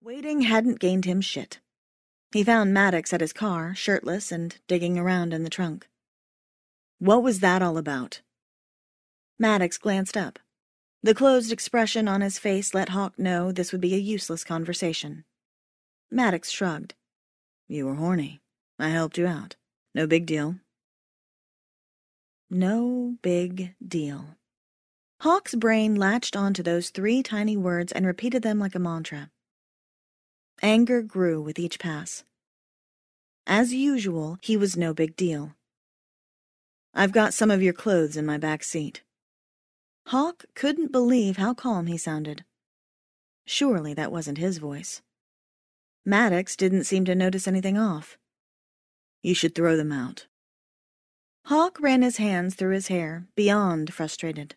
Waiting hadn't gained him shit. He found Maddox at his car, shirtless and digging around in the trunk. What was that all about? Maddox glanced up. The closed expression on his face let Hawk know this would be a useless conversation. Maddox shrugged. You were horny. I helped you out. No big deal. No big deal. Hawk's brain latched onto those 3 tiny words and repeated them like a mantra. Anger grew with each pass. As usual, he was no big deal. I've got some of your clothes in my back seat. Hawk couldn't believe how calm he sounded. Surely that wasn't his voice. Maddox didn't seem to notice anything off. You should throw them out. Hawk ran his hands through his hair, beyond frustrated.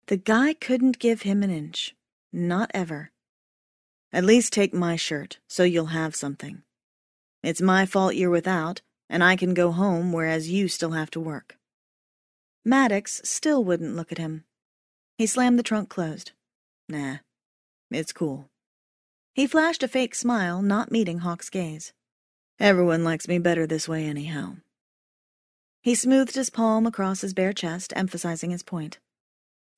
The guy couldn't give him an inch. Not ever. At least take my shirt, so you'll have something. It's my fault you're without, and I can go home, whereas you still have to work. Maddox still wouldn't look at him. He slammed the trunk closed. Nah, it's cool. He flashed a fake smile, not meeting Hawk's gaze. Everyone likes me better this way anyhow. He smoothed his palm across his bare chest, emphasizing his point.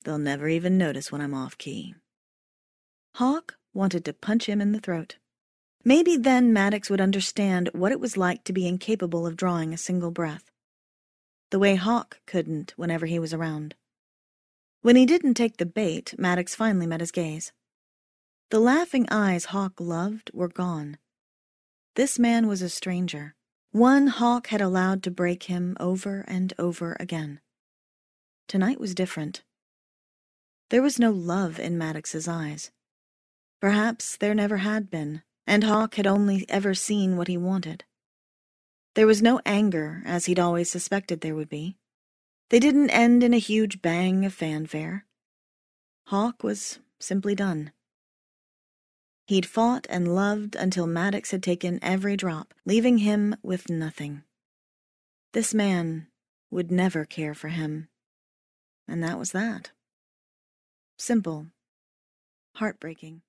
They'll never even notice when I'm off-key. Hawk wanted to punch him in the throat. Maybe then Maddox would understand what it was like to be incapable of drawing a single breath. The way Hawk couldn't whenever he was around. When he didn't take the bait, Maddox finally met his gaze. The laughing eyes Hawk loved were gone. This man was a stranger, one Hawk had allowed to break him over and over again. Tonight was different. There was no love in Maddox's eyes. Perhaps there never had been, and Hawk had only ever seen what he wanted. There was no anger, as he'd always suspected there would be. They didn't end in a huge bang of fanfare. Hawk was simply done. He'd fought and loved until Maddox had taken every drop, leaving him with nothing. This man would never care for him. And that was that. Simple. Heartbreaking.